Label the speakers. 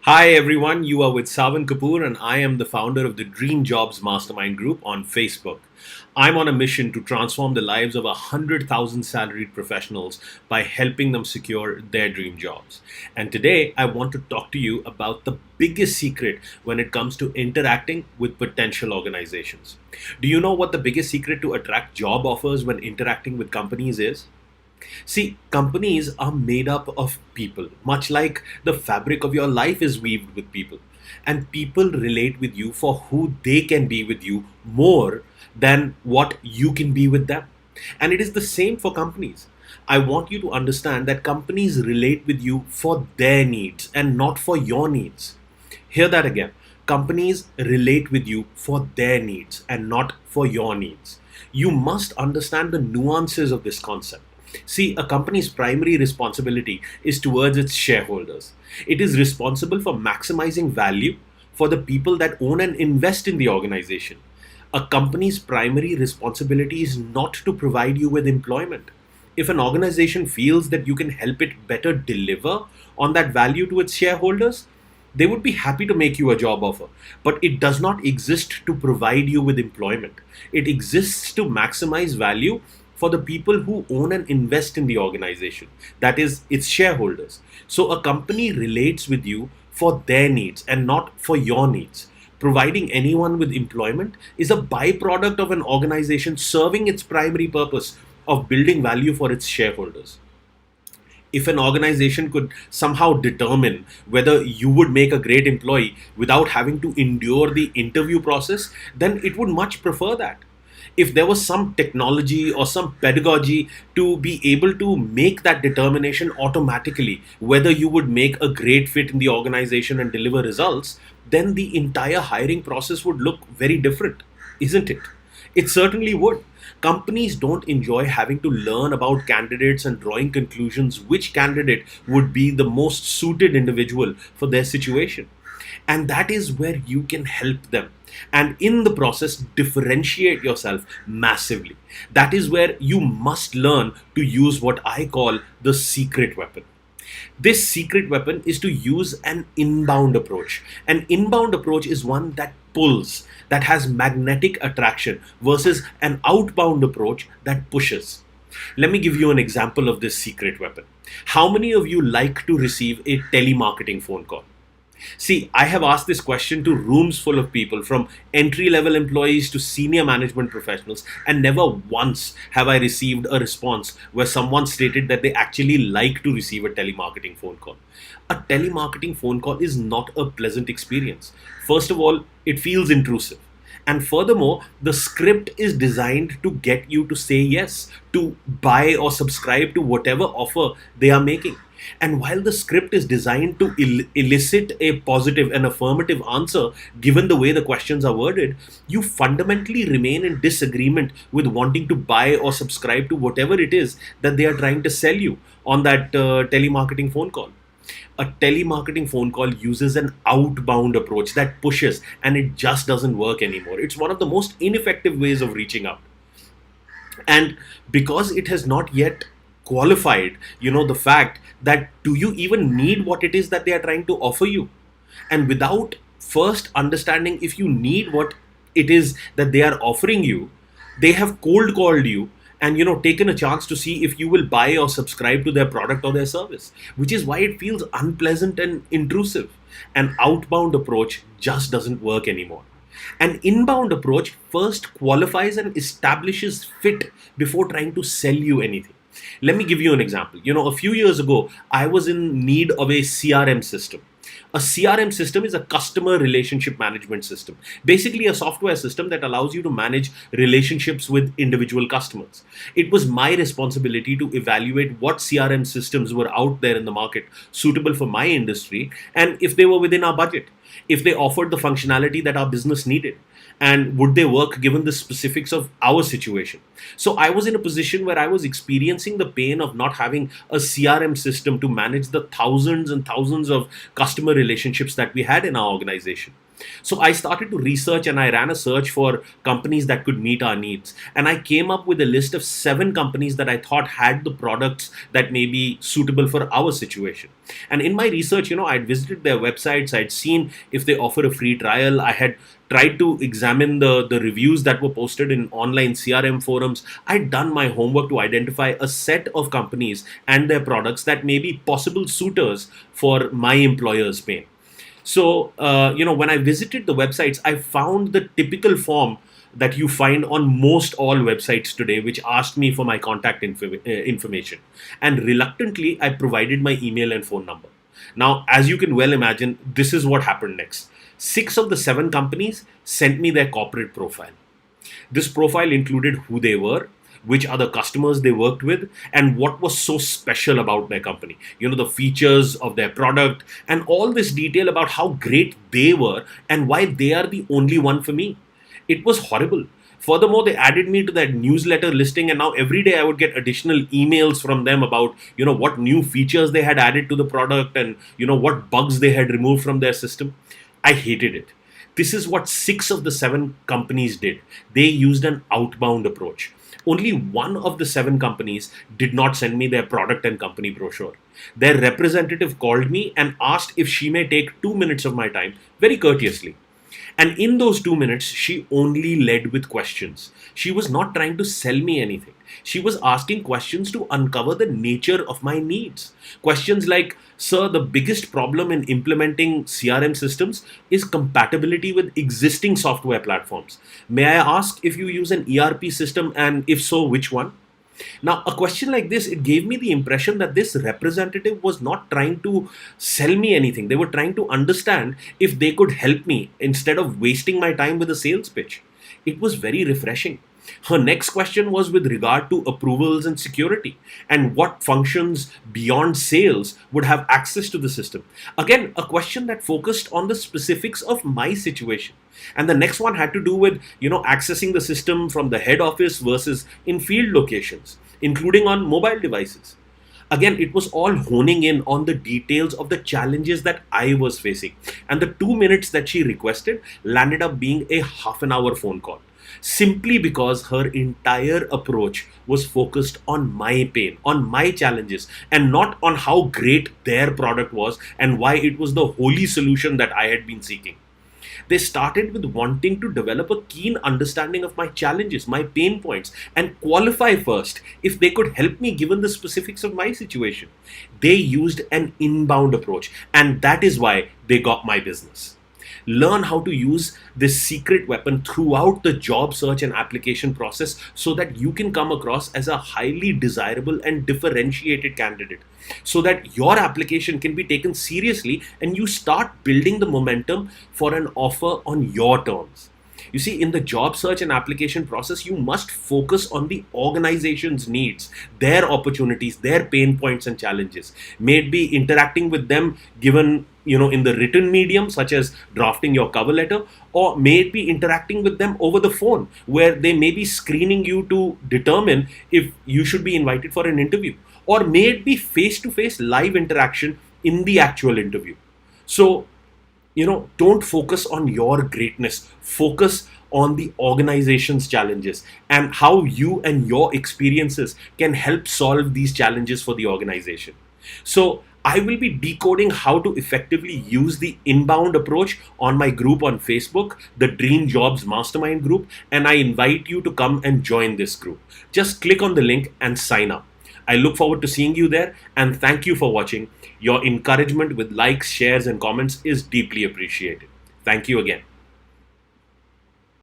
Speaker 1: Hi everyone, you are with Savan Kapoor and I am the founder of the Dream Jobs Mastermind Group on Facebook. I'm on a mission to transform the lives of 100,000 salaried professionals by helping them secure their dream jobs. And today I want to talk to you about the biggest secret when it comes to interacting with potential organizations. Do you know what the biggest secret to attract job offers when interacting with companies is? See, companies are made up of people, much like the fabric of your life is weaved with people. And people relate with you for who they can be with you more than what you can be with them. And it is the same for companies. I want you to understand that companies relate with you for their needs and not for your needs. Hear that again. Companies relate with you for their needs and not for your needs. You must understand the nuances of this concept. See, a company's primary responsibility is towards its shareholders. It is responsible for maximizing value for the people that own and invest in the organization. A company's primary responsibility is not to provide you with employment. If an organization feels that you can help it better deliver on that value to its shareholders, they would be happy to make you a job offer. But it does not exist to provide you with employment. It exists to maximize value for the people who own and invest in the organization, that is, its shareholders. So a company relates with you for their needs and not for your needs. Providing anyone with employment is a byproduct of an organization serving its primary purpose of building value for its shareholders. If an organization could somehow determine whether you would make a great employee without having to endure the interview process, then it would much prefer that. If there was some technology or some pedagogy to be able to make that determination automatically, whether you would make a great fit in the organization and deliver results, then the entire hiring process would look very different, isn't it? It certainly would. Companies don't enjoy having to learn about candidates and drawing conclusions which candidate would be the most suited individual for their situation. And that is where you can help them. And in the process, differentiate yourself massively. That is where you must learn to use what I call the secret weapon. This secret weapon is to use an inbound approach. An inbound approach is one that pulls, that has magnetic attraction, versus an outbound approach that pushes. Let me give you an example of this secret weapon. How many of you like to receive a telemarketing phone call? See, I have asked this question to rooms full of people, from entry level employees to senior management professionals, and never once have I received a response where someone stated that they actually like to receive a telemarketing phone call. A telemarketing phone call is not a pleasant experience. First of all, it feels intrusive. And furthermore, the script is designed to get you to say yes, to buy or subscribe to whatever offer they are making. And while the script is designed to elicit a positive and affirmative answer, given the way the questions are worded, you fundamentally remain in disagreement with wanting to buy or subscribe to whatever it is that they are trying to sell you on that telemarketing phone call. A telemarketing phone call uses an outbound approach that pushes, and it just doesn't work anymore. It's one of the most ineffective ways of reaching out. And because it has not yet qualified, the fact that do you even need what it is that they are trying to offer you? And without first understanding if you need what it is that they are offering you, they have cold called you and taken a chance to see if you will buy or subscribe to their product or their service, which is why it feels unpleasant and intrusive. An outbound approach just doesn't work anymore. An inbound approach first qualifies and establishes fit before trying to sell you anything. Let me give you an example. A few years ago, I was in need of a CRM system. A CRM system is a customer relationship management system, basically a software system that allows you to manage relationships with individual customers. It was my responsibility to evaluate what CRM systems were out there in the market suitable for my industry and if they were within our budget, if they offered the functionality that our business needed, and would they work given the specifics of our situation. So I was in a position where I was experiencing the pain of not having a CRM system to manage the thousands and thousands of customer relationships that we had in our organization. So I started to research and I ran a search for companies that could meet our needs. And I came up with a list of 7 companies that I thought had the products that may be suitable for our situation. And in my research, I'd visited their websites, I'd seen if they offer a free trial, I had tried to examine the reviews that were posted in online CRM forums. I'd done my homework to identify a set of companies and their products that may be possible suitors for my employer's pain. So, when I visited the websites, I found the typical form that you find on most all websites today, which asked me for my contact information. And reluctantly, I provided my email and phone number. Now, as you can well imagine, this is what happened next. 6 of the 7 companies sent me their corporate profile. This profile included who they were, which other customers they worked with, and what was so special about their company. The features of their product, and all this detail about how great they were and why they are the only one for me. It was horrible. Furthermore, they added me to that newsletter listing, and now every day I would get additional emails from them about, what new features they had added to the product and, what bugs they had removed from their system. I hated it. This is what 6 of the 7 companies did. They used an outbound approach. Only 1 of the 7 companies did not send me their product and company brochure. Their representative called me and asked if she may take 2 minutes of my time, very courteously. And in those 2 minutes, she only led with questions. She was not trying to sell me anything. She was asking questions to uncover the nature of my needs. Questions like, "Sir, the biggest problem in implementing CRM systems is compatibility with existing software platforms. May I ask if you use an ERP system, and if so, which one?" Now, a question like this, it gave me the impression that this representative was not trying to sell me anything. They were trying to understand if they could help me instead of wasting my time with a sales pitch. It was very refreshing. Her next question was with regard to approvals and security, and what functions beyond sales would have access to the system. Again, a question that focused on the specifics of my situation. And the next one had to do with, accessing the system from the head office versus in field locations, including on mobile devices. Again, it was all honing in on the details of the challenges that I was facing. And the 2 minutes that she requested landed up being a half an hour phone call, simply because her entire approach was focused on my pain, on my challenges, and not on how great their product was and why it was the holy solution that I had been seeking. They started with wanting to develop a keen understanding of my challenges, my pain points, and qualify first if they could help me given the specifics of my situation. They used an inbound approach, and that is why they got my business. Learn how to use this secret weapon throughout the job search and application process so that you can come across as a highly desirable and differentiated candidate, so that your application can be taken seriously and you start building the momentum for an offer on your terms. You see, in the job search and application process, you must focus on the organization's needs, their opportunities, their pain points and challenges. May it be interacting with them given, in the written medium, such as drafting your cover letter, or may it be interacting with them over the phone, where they may be screening you to determine if you should be invited for an interview, or may it be face-to-face live interaction in the actual interview. So, don't focus on your greatness. Focus on the organization's challenges and how you and your experiences can help solve these challenges for the organization. So, I will be decoding how to effectively use the inbound approach on my group on Facebook, the Dream Jobs Mastermind group, and I invite you to come and join this group. Just click on the link and sign up. I look forward to seeing you there, and thank you for watching. Your encouragement with likes, shares, and comments is deeply appreciated. Thank you again.